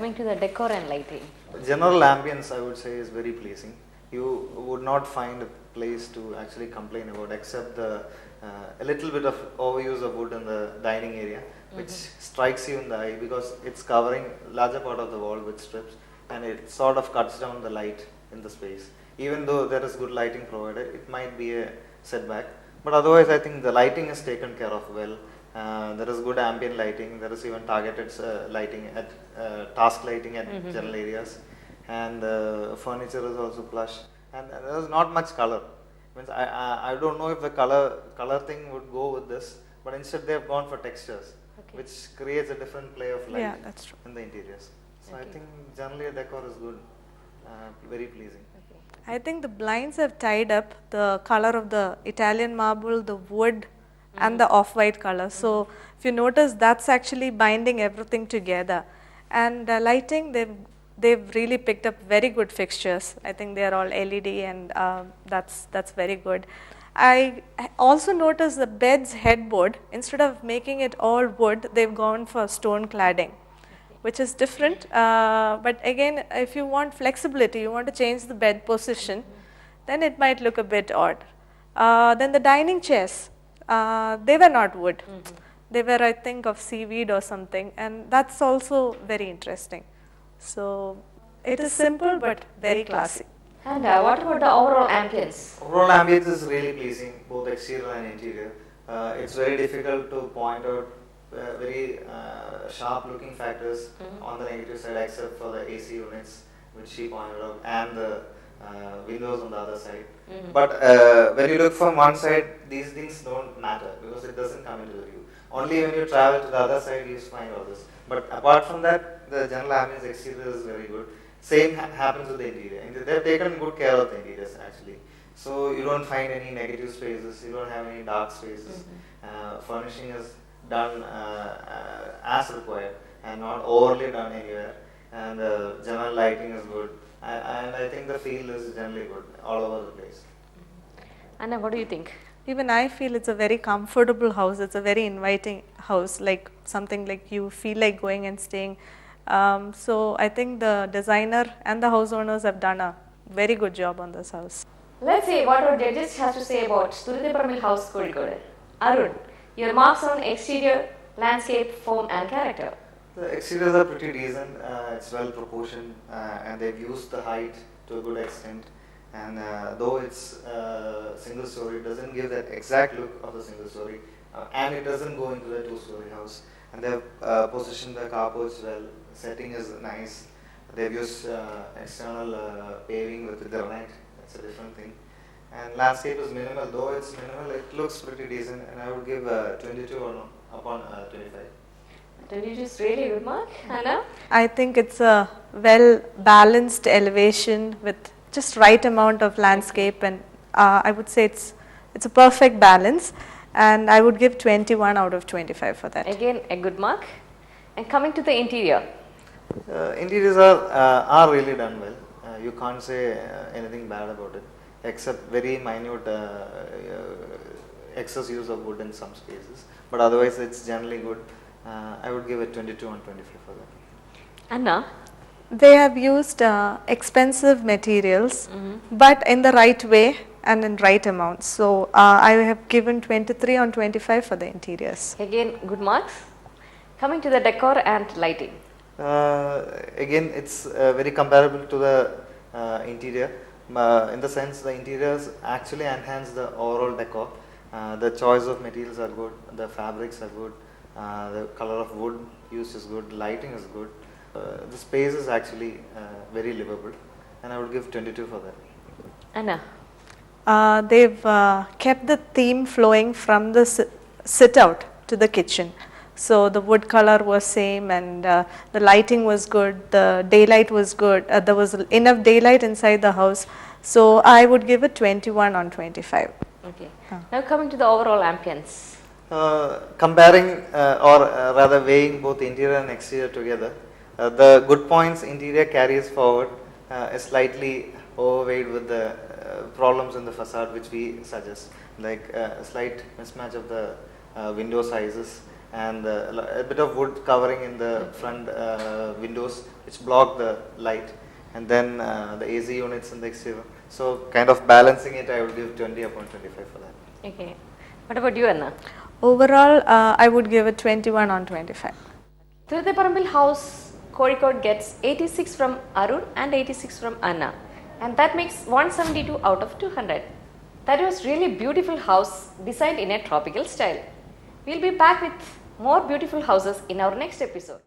coming to the decor and lighting. General ambience, I would say, is very pleasing. You would not find a place to actually complain about except a little bit of overuse of wood in the dining area, which strikes you in the eye because it's covering larger part of the wall with strips, and it sort of cuts down the light in the space. Even though there is good lighting provided, it might be a setback. But otherwise, I think the lighting is taken care of well. There is good ambient lighting. There is even targeted lighting at task lighting at general areas, and furniture is also plush. And there is not much color. Means I don't know if the color thing would go with this, but instead they have gone for textures, which creates a different play of light in the interiors. So I think generally a decor is good, very pleasing. I think the blinds have tied up the color of the Italian marble, the wood, and the off-white color. So if you notice, that's actually binding everything together. And lighting, they've really picked up very good fixtures. I think they are all LED, and that's very good. I also noticed the bed's headboard, instead of making it all wood, they've gone for stone cladding, which is different. But again, if you want flexibility, you want to change the bed position, then it might look a bit odd. Then the dining chairs, they were not wood. They were, I think, of seaweed or something, and that's also very interesting. So it is simple but very classy. And what about the overall ambience? Overall ambience is really pleasing, both exterior and interior. It's very difficult to point out very sharp looking factors on the negative side, except for the AC units, which she pointed out, and the windows on the other side. But when you look from one side, these things don't matter because it doesn't come into the view. Only when you travel to the other side, you find all this. But apart from that, the general ambience exterior is very good. Same happens with the interior. They have taken good care of the interiors actually. So you don't find any negative spaces, you don't have any dark spaces. Furnishing is done as required and not overly done anywhere. And general lighting is good. And I think the feel is generally good all over the place. Anna, what do you think? Even I feel it's a very comfortable house. It's a very inviting house, like something like you feel like going and staying. So I think the designer and the house owners have done a very good job on this house. Let's see what our judges have to say about Turuttiparambil house Kozhikode. Arun, your marks on exterior, landscape, form and character. The exteriors are pretty decent. It's well proportioned, and they've used the height to a good extent. And though it's single story, it doesn't give that exact look of the single story, and it doesn't go into the two-story house. And they've positioned the carports well. The setting is nice. They've used external paving with granite. That's a different thing. And landscape is minimal. Though it's minimal, it looks pretty decent. And I would give 22 upon 25. 22 is really good mark. Anna? I think it's a well balanced elevation with just right amount of landscape, and I would say it's a perfect balance, and I would give 21 out of 25 for that. Again, a good mark. And coming to the interior. Interiors are really done well. You can't say anything bad about it, except very minute excess use of wood in some spaces. But otherwise, it's generally good. I would give it 22 on 25 for that. Anna? They have used expensive materials, but in the right way and in right amounts. So I have given 23 on 25 for the interiors. Again, good marks. Coming to the decor and lighting. Again, it's very comparable to the interior. In the sense, the interiors actually enhance the overall decor. The choice of materials are good, the fabrics are good, the color of wood used is good, lighting is good. The space is actually very livable, and I would give 22 for that. Anna? They've kept the theme flowing from the sit out to the kitchen. So the wood color was same, and the lighting was good, the daylight was good, there was enough daylight inside the house. So I would give it 21 on 25. Okay. Now coming to the overall ambience. Comparing or rather weighing both interior and exterior together, the good points interior carries forward is slightly overweighed with the problems in the facade which we suggest, like a slight mismatch of the window sizes and a bit of wood covering in the front windows which block the light, and then the AC units in the exterior. So kind of balancing it, I would give 20 upon 25 for that. Okay. What about you, Anna? Overall, I would give it 21 on 25. Turuttiparambil house, Calicut gets 86 from Arun and 86 from Anna, and that makes 172 out of 200. That was really beautiful house designed in a tropical style. We'll be back with more beautiful houses in our next episode.